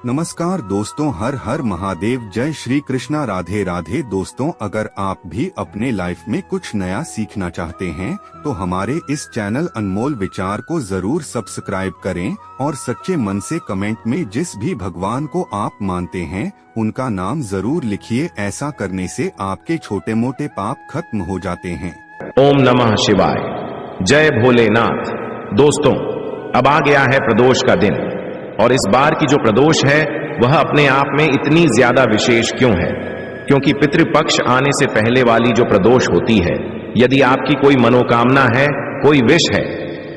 नमस्कार दोस्तों, हर हर महादेव, जय श्री कृष्णा, राधे राधे। दोस्तों, अगर आप भी अपने लाइफ में कुछ नया सीखना चाहते हैं तो हमारे इस चैनल अनमोल विचार को जरूर सब्सक्राइब करें और सच्चे मन से कमेंट में जिस भी भगवान को आप मानते हैं उनका नाम जरूर लिखिए। ऐसा करने से आपके छोटे मोटे पाप खत्म हो जाते हैं। ओम नमः शिवाय, जय भोलेनाथ। दोस्तों, अब आ गया है प्रदोष का दिन और इस बार की जो प्रदोष है वह अपने आप में इतनी ज्यादा विशेष क्यों है? क्योंकि पितृपक्ष आने से पहले वाली जो प्रदोष होती है, यदि आपकी कोई मनोकामना है, कोई विश है,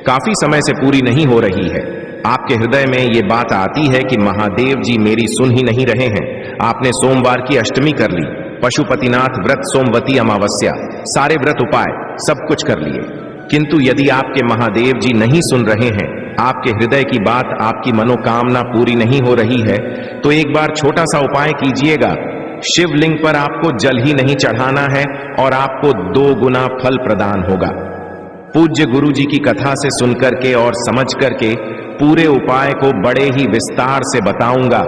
काफी समय से पूरी नहीं हो रही है, आपके हृदय में ये बात आती है कि महादेव जी मेरी सुन ही नहीं रहे हैं। आपने सोमवार की अष्टमी कर ली, पशुपतिनाथ व्रत, सोमवती अमावस्या, सारे व्रत उपाय सब कुछ कर लिए, किंतु यदि आपके महादेव जी नहीं सुन रहे हैं, आपके हृदय की बात, आपकी मनोकामना पूरी नहीं हो रही है, तो एक बार छोटा सा उपाय कीजिएगा। शिवलिंग पर आपको जल ही नहीं चढ़ाना है और आपको 2 गुना फल प्रदान होगा। पूज्य गुरु जी की कथा से सुनकर के और समझ करके पूरे उपाय को बड़े ही विस्तार से बताऊंगा,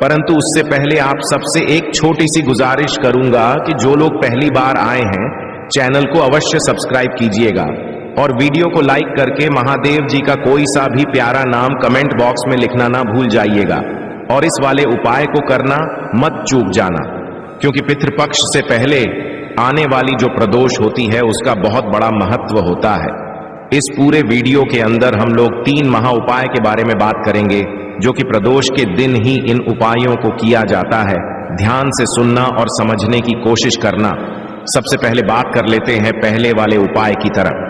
परंतु उससे पहले आप सबसे एक छोटी सी गुजारिश करूंगा कि जो लोग पहली बार आए हैं, चैनल को अवश्य सब्सक्राइब कीजिएगा और वीडियो को लाइक करके महादेव जी का कोई सा भी प्यारा नाम कमेंट बॉक्स में लिखना ना भूल जाइएगा और इस वाले उपाय को करना मत चूक जाना, क्योंकि पितृपक्ष से पहले आने वाली जो प्रदोष होती है उसका बहुत बड़ा महत्व होता है। इस पूरे वीडियो के अंदर हम लोग 3 महा उपाय के बारे में बात करेंगे, जो कि प्रदोष के दिन ही इन उपायों को किया जाता है। ध्यान से सुनना और समझने की कोशिश करना। सबसे पहले बात कर लेते हैं पहले वाले उपाय की तरफ।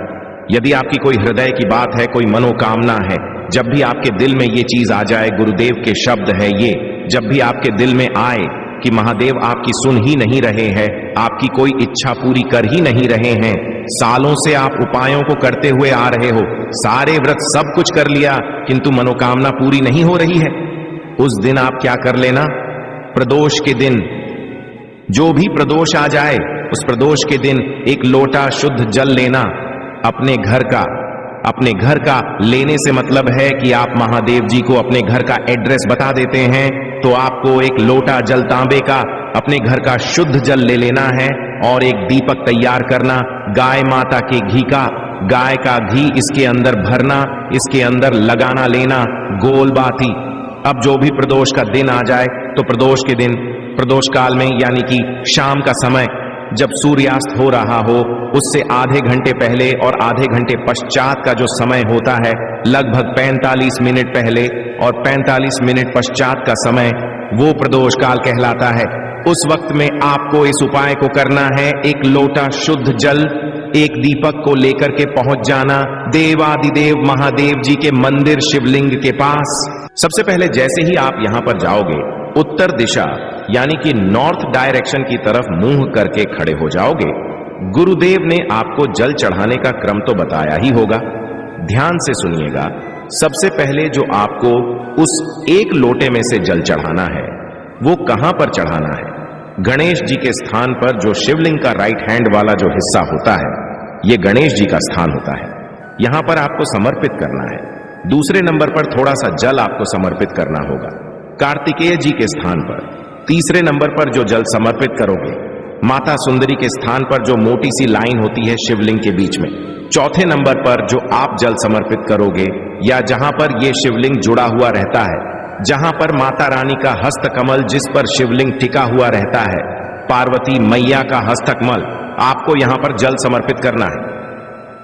यदि आपकी कोई हृदय की बात है, कोई मनोकामना है, जब भी आपके दिल में ये चीज आ जाए, गुरुदेव के शब्द है ये, जब भी आपके दिल में आए कि महादेव आपकी सुन ही नहीं रहे हैं, आपकी कोई इच्छा पूरी कर ही नहीं रहे हैं, सालों से आप उपायों को करते हुए आ रहे हो, सारे व्रत सब कुछ कर लिया किंतु मनोकामना पूरी नहीं हो रही है, उस दिन आप क्या कर लेना? प्रदोष के दिन, जो भी प्रदोष आ जाए उस प्रदोष के दिन एक लोटा शुद्ध जल लेना अपने घर का लेने से मतलब है कि आप महादेव जी को अपने घर का एड्रेस बता देते हैं, तो आपको एक लोटा जल, तांबे का, अपने घर का शुद्ध जल ले लेना है और एक दीपक तैयार करना गाय माता के घी का, गाय का घी इसके अंदर भरना, इसके अंदर लगाना लेना गोल बाती। अब जो भी प्रदोष का दिन आ जाए तो प्रदोष के दिन, प्रदोष काल में यानी कि शाम का समय, जब सूर्यास्त हो रहा हो उससे आधे घंटे पहले और आधे घंटे पश्चात का जो समय होता है, लगभग 45 मिनट पहले और 45 मिनट पश्चात का समय, वो प्रदोष काल कहलाता है। उस वक्त में आपको इस उपाय को करना है। एक लोटा शुद्ध जल, एक दीपक को लेकर के पहुंच जाना देवादिदेव महादेव जी के मंदिर शिवलिंग के पास। सबसे पहले जैसे ही आप यहां पर जाओगे, उत्तर दिशा यानी कि नॉर्थ डायरेक्शन की तरफ मुंह करके खड़े हो जाओगे। गुरुदेव ने आपको जल चढ़ाने का क्रम तो बताया ही होगा, ध्यान से सुनिएगा। सबसे पहले जो आपको उस एक लोटे में से जल चढ़ाना है वो कहां पर चढ़ाना है? गणेश जी के स्थान पर, जो शिवलिंग का राइट हैंड वाला जो हिस्सा होता है, ये गणेश जी का स्थान होता है, यहां पर आपको समर्पित करना है। दूसरे नंबर पर थोड़ा सा जल आपको समर्पित करना होगा कार्तिकेय जी के स्थान पर। तीसरे नंबर पर जो जल समर्पित करोगे, माता सुंदरी के स्थान पर जो मोटी सी लाइन होती है शिवलिंग के बीच में। चौथे नंबर पर जो आप जल समर्पित करोगे, या जहां पर ये शिवलिंग जुड़ा हुआ रहता है, जहां पर माता रानी का हस्तकमल जिस पर शिवलिंग टिका हुआ रहता है, पार्वती मैया का हस्तकमल, आपको यहां पर जल समर्पित करना है।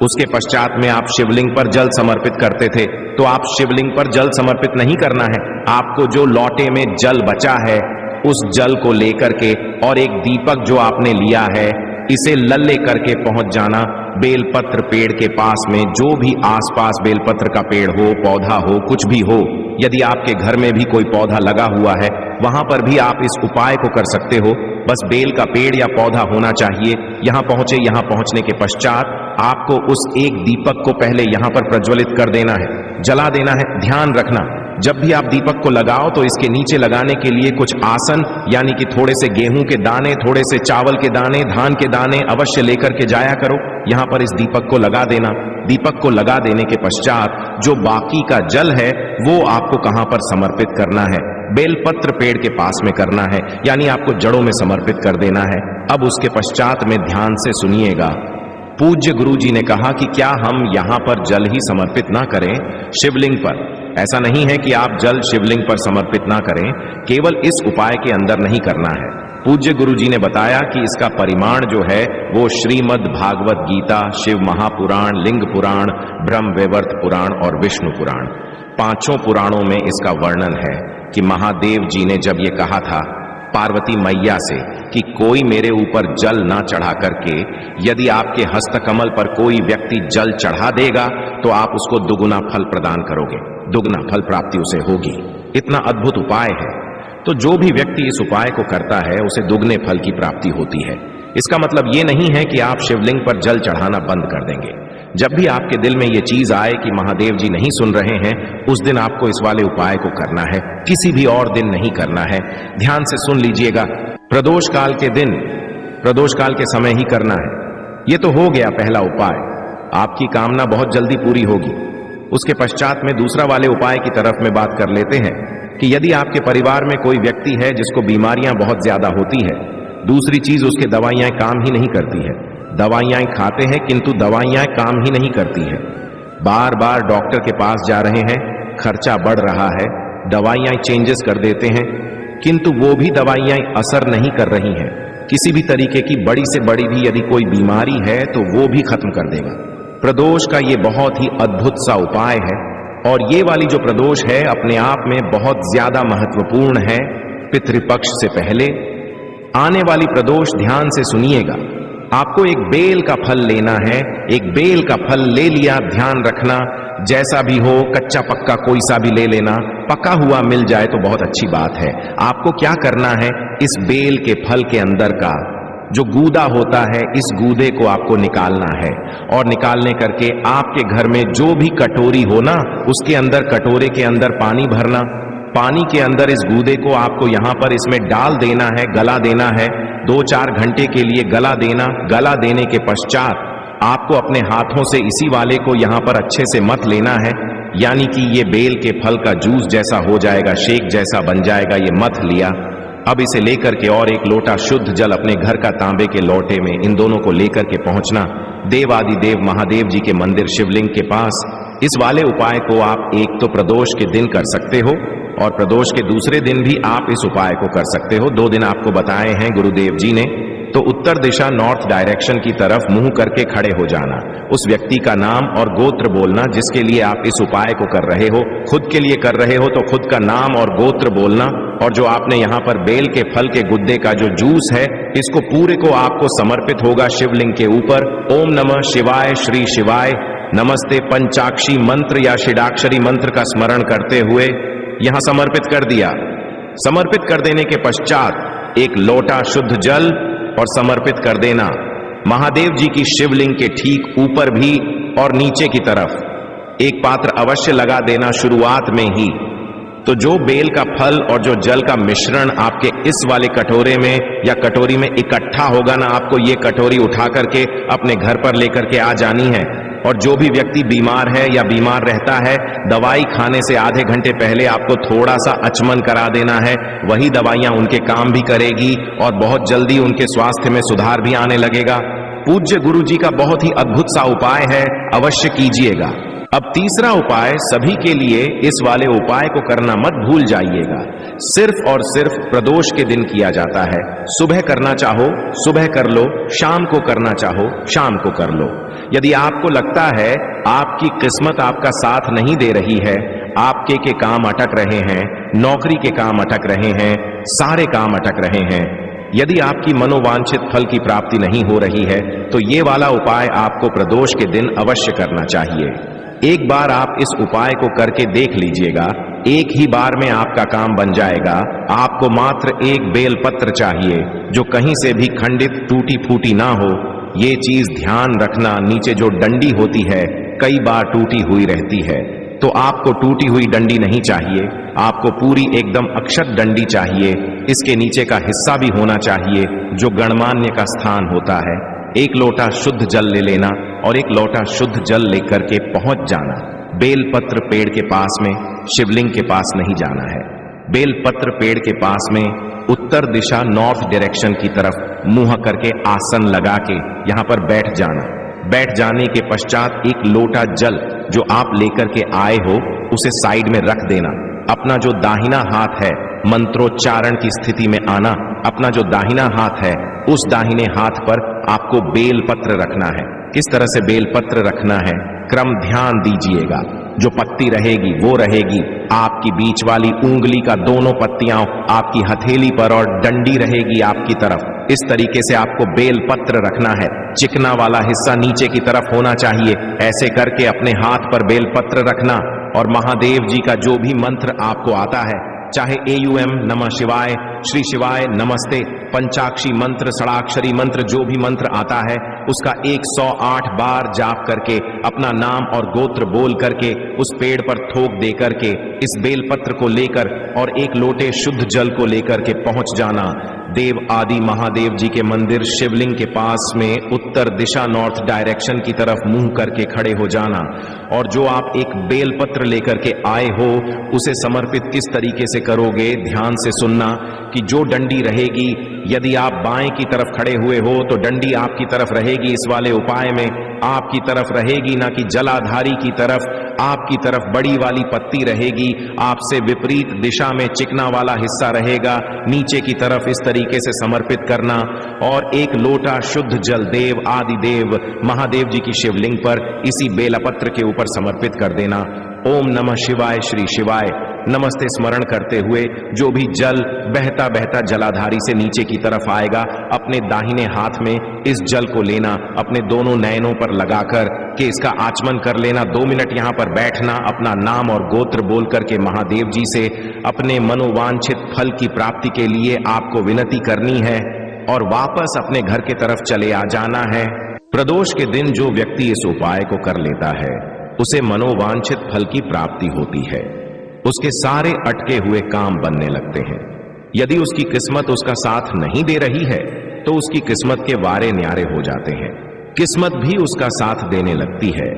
उसके पश्चात में आप शिवलिंग पर जल समर्पित करते थे, तो आप शिवलिंग पर जल समर्पित नहीं करना है। आपको जो लोटे में जल बचा है उस जल को लेकर के और एक दीपक जो आपने लिया है, इसे लल्ले करके पहुंच जाना बेलपत्र पेड़ के पास में। जो भी आसपास बेलपत्र का पेड़ हो, पौधा हो, कुछ भी हो, यदि आपके घर में भी कोई पौधा लगा हुआ है, वहां पर भी आप इस उपाय को कर सकते हो। बस बेल का पेड़ या पौधा होना चाहिए। यहां पहुंचे, यहां पहुंचने के पश्चात आपको उस एक दीपक को पहले यहां पर प्रज्वलित कर देना है, जला देना है। ध्यान रखना, जब भी आप दीपक को लगाओ तो इसके नीचे लगाने के लिए कुछ आसन यानी कि थोड़े से गेहूं के दाने, थोड़े से चावल के दाने, धान के दाने अवश्य लेकर के जाया करो। यहां पर इस दीपक को लगा देना। दीपक को लगा देने के पश्चात जो बाकी का जल है वो आपको कहां पर समर्पित करना है? बेलपत्र पेड़ के पास में करना है, यानी आपको जड़ों में समर्पित कर देना है। अब उसके पश्चात में ध्यान से सुनिएगा। पूज्य गुरु जी ने कहा कि क्या हम यहां पर जल ही समर्पित ना करें शिवलिंग पर? ऐसा नहीं है कि आप जल शिवलिंग पर समर्पित ना करें, केवल इस उपाय के अंदर नहीं करना है। पूज्य गुरु जी ने बताया कि इसका परिमाण जो है वो श्रीमद् भागवत गीता, शिव महापुराण, लिंग पुराण, ब्रह्म वैवर्त पुराण और विष्णु पुराण, पांचों पुराणों में इसका वर्णन है कि महादेव जी ने जब ये कहा था पार्वती मैया से कि कोई मेरे ऊपर जल ना चढ़ा करके, यदि आपके हस्तकमल पर कोई व्यक्ति जल चढ़ा देगा तो आप उसको दुगुना फल प्रदान करोगे, दुगना फल प्राप्ति उसे होगी। इतना अद्भुत उपाय है, तो जो भी व्यक्ति इस उपाय को करता है उसे दुगने फल की प्राप्ति होती है। इसका मतलब ये नहीं है कि आप शिवलिंग पर जल चढ़ाना बंद कर देंगे। जब भी आपके दिल में ये चीज आए कि महादेव जी नहीं सुन रहे हैं, उस दिन आपको इस वाले उपाय को करना है, किसी भी और दिन नहीं करना है। ध्यान से सुन लीजिएगा। प्रदोष काल के दिन, प्रदोष काल के समय ही करना है। ये तो हो गया पहला उपाय, आपकी कामना बहुत जल्दी पूरी होगी। उसके पश्चात में दूसरा वाले उपाय की तरफ में बात कर लेते हैं कि यदि आपके परिवार में कोई व्यक्ति है जिसको बीमारियां बहुत ज्यादा होती है, दूसरी चीज उसके दवाइयां काम ही नहीं करती है, दवाइयां खाते हैं किंतु दवाइयां काम ही नहीं करती है, बार बार डॉक्टर के पास जा रहे हैं, खर्चा बढ़ रहा है, दवाइयां चेंजेस कर देते हैं किंतु वो भी दवाइयां असर नहीं कर रही हैं, किसी भी तरीके की बड़ी से बड़ी भी यदि कोई बीमारी है तो वो भी खत्म कर देगा। प्रदोष का ये बहुत ही अद्भुत सा उपाय है और ये वाली जो प्रदोष है अपने आप में बहुत ज्यादा महत्वपूर्ण है। पितृपक्ष से पहले आने वाली प्रदोष ध्यान से सुनिएगा। आपको एक बेल का फल लेना है, एक बेल का फल ले लिया, ध्यान रखना जैसा भी हो, कच्चा पक्का कोई सा भी ले लेना, पका हुआ मिल जाए तो बहुत अच्छी बात है। आपको क्या करना है, इस बेल के फल के अंदर का जो गूदा होता है, इस गूदे को आपको निकालना है और निकालने करके आपके घर में जो भी कटोरी हो ना, उसके अंदर, कटोरे के अंदर पानी भरना, पानी के अंदर इस गूदे को आपको यहां पर इसमें डाल देना है, गला देना है, 2-4 घंटे के लिए गला देना। गला देने के पश्चात आपको अपने हाथों से इसी वाले को यहां पर अच्छे से मथ लेना है, यानी कि ये बेल के फल का जूस जैसा हो जाएगा, शेक जैसा बन जाएगा। ये मथ लिया, अब इसे लेकर के और एक लोटा शुद्ध जल अपने घर का तांबे के लोटे में इन दोनों को लेकर के पहुंचना देवादि देव महादेव जी के मंदिर शिवलिंग के पास। इस वाले उपाय को आप एक तो प्रदोष के दिन कर सकते हो और प्रदोष के दूसरे दिन भी आप इस उपाय को कर सकते हो। 2 दिन आपको बताए हैं गुरुदेव जी ने। तो उत्तर दिशा, नॉर्थ डायरेक्शन की तरफ मुंह करके खड़े हो जाना, उस व्यक्ति का नाम और गोत्र बोलना जिसके लिए आप इस उपाय को कर रहे हो। खुद के लिए कर रहे हो तो खुद का नाम और गोत्र बोलना, और जो आपने यहाँ पर बेल के फल के गुद्दे का जो जूस है, इसको पूरे को आपको समर्पित होगा शिवलिंग के ऊपर। ओम नमः शिवाय, श्री शिवाय नमस्ते पंचाक्षी मंत्र या षडाक्षरी मंत्र का स्मरण करते हुए यहां समर्पित कर दिया। समर्पित कर देने के पश्चात एक लोटा शुद्ध जल और समर्पित कर देना महादेव जी की शिवलिंग के ठीक ऊपर भी और नीचे की तरफ एक पात्र अवश्य लगा देना शुरुआत में ही। तो जो बेल का फल और जो जल का मिश्रण आपके इस वाले कटोरे में या कटोरी में इकट्ठा होगा ना, आपको ये कटोरी उठा करके अपने घर पर लेकर के आ जानी है। और जो भी व्यक्ति बीमार है या बीमार रहता है, दवाई खाने से आधे घंटे पहले आपको थोड़ा सा अचमन करा देना है, वही दवाइयां उनके काम भी करेगी और बहुत जल्दी उनके स्वास्थ्य में सुधार भी आने लगेगा। पूज्य गुरु जी का बहुत ही अद्भुत सा उपाय है, अवश्य कीजिएगा। अब तीसरा उपाय सभी के लिए इस वाले उपाय को करना मत भूल जाइएगा। सिर्फ और सिर्फ प्रदोष के दिन किया जाता है। सुबह करना चाहो सुबह कर लो, शाम को करना चाहो शाम को कर लो। यदि आपको लगता है आपकी किस्मत आपका साथ नहीं दे रही है, आपके के काम अटक रहे हैं, नौकरी के काम अटक रहे हैं, सारे काम अटक रहे हैं, यदि आपकी मनोवांछित फल की प्राप्ति नहीं हो रही है, तो ये वाला उपाय आपको प्रदोष के दिन अवश्य करना चाहिए। एक बार आप इस उपाय को करके देख लीजिएगा, एक ही बार में आपका काम बन जाएगा। आपको मात्र एक बेलपत्र चाहिए जो कहीं से भी खंडित टूटी फूटी ना हो। ये चीज ध्यान रखना, नीचे जो डंडी होती है कई बार टूटी हुई रहती है, तो आपको टूटी हुई डंडी नहीं चाहिए, आपको पूरी एकदम अक्षत डंडी चाहिए। इसके नीचे का हिस्सा भी होना चाहिए जो गणमान्य का स्थान होता है। एक लोटा शुद्ध जल ले लेना और एक लोटा शुद्ध जल लेकर के पहुंच जाना। बेलपत्र पेड़ के पास में, शिवलिंग के पास नहीं जाना है। बेलपत्र पेड़ के पास में उत्तर दिशा नॉर्थ डायरेक्शन की तरफ मुंह करके आसन लगा के यहां पर बैठ जाना। बैठ जाने के पश्चात एक लोटा जल जो आप लेकर के आए हो उसे साइड में रख देना। अपना जो दाहिना हाथ है मंत्रोच्चारण की स्थिति में आना। अपना जो दाहिना हाथ है उस दाहिने हाथ पर आपको बेलपत्र रखना है। किस तरह से बेलपत्र रखना है, क्रम ध्यान दीजिएगा। जो पत्ती रहेगी वो रहेगी आपकी बीच वाली उंगली का दोनों पत्तियां आपकी हथेली पर और डंडी रहेगी आपकी तरफ। इस तरीके से आपको बेलपत्र रखना है। चिकना वाला हिस्सा नीचे की तरफ होना चाहिए। ऐसे करके अपने हाथ पर बेलपत्र रखना और महादेव जी का जो भी मंत्र आपको आता है, चाहे AUM नमः शिवाय, श्री शिवाय नमस्ते, पंचाक्षी मंत्र, षडाक्षरी मंत्र, जो भी मंत्र आता है उसका 108 बार जाप करके अपना नाम और गोत्र बोल करके उस पेड़ पर थोक दे करके इस बेलपत्र को लेकर और एक लोटे शुद्ध जल को लेकर के पहुंच जाना। देव आदि महादेव जी के मंदिर शिवलिंग के पास में उत्तर दिशा नॉर्थ डायरेक्शन की तरफ मुंह करके खड़े हो जाना। और जो आप एक बेलपत्र लेकर के आए हो उसे समर्पित किस तरीके से करोगे, ध्यान से सुनना कि जो डंडी रहेगी, यदि आप बाएं की तरफ खड़े हुए हो तो डंडी आपकी तरफ रहेगी। इस वाले उपाय में आपकी तरफ रहेगी, ना कि जलाधारी की तरफ। आपकी तरफ बड़ी वाली पत्ती रहेगी, आपसे विपरीत दिशा में चिकना वाला हिस्सा रहेगा। नीचे की तरफ इस तरीके से समर्पित करना और एक लोटा शुद्ध जल देव आदि देव महादेव जी की शिवलिंग पर इसी बेलपत्र के ऊपर समर्पित कर देना। ओम नमः शिवाय, श्री शिवाय नमस्ते स्मरण करते हुए जो भी जल बहता बहता जलाधारी से नीचे की तरफ आएगा, अपने दाहिने हाथ में इस जल को लेना, अपने दोनों नयनों पर लगाकर के इसका आचमन कर लेना। 2 मिनट यहां पर बैठना, अपना नाम और गोत्र बोल करके महादेव जी से अपने मनोवांछित फल की प्राप्ति के लिए आपको विनती करनी है और वापस अपने घर के तरफ चले आ जाना है। प्रदोष के दिन जो व्यक्ति इस उपाय को कर लेता है उसे मनोवांछित फल की प्राप्ति होती है। उसके सारे अटके हुए काम बनने लगते हैं। यदि उसकी किस्मत उसका साथ नहीं दे रही है तो उसकी किस्मत के वारे न्यारे हो जाते हैं, किस्मत भी उसका साथ देने लगती है।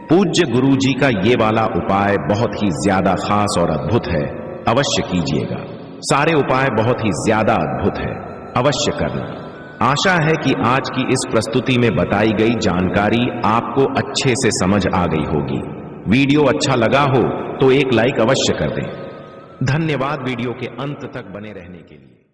पूज्य गुरु जी का ये वाला उपाय बहुत ही ज्यादा खास और अद्भुत है, अवश्य कीजिएगा। सारे उपाय बहुत ही ज्यादा अद्भुत है, अवश्य करना। आशा है कि आज की इस प्रस्तुति में बताई गई जानकारी आपको अच्छे से समझ आ गई होगी। वीडियो अच्छा लगा हो तो एक लाइक अवश्य कर दें। धन्यवाद वीडियो के अंत तक बने रहने के लिए।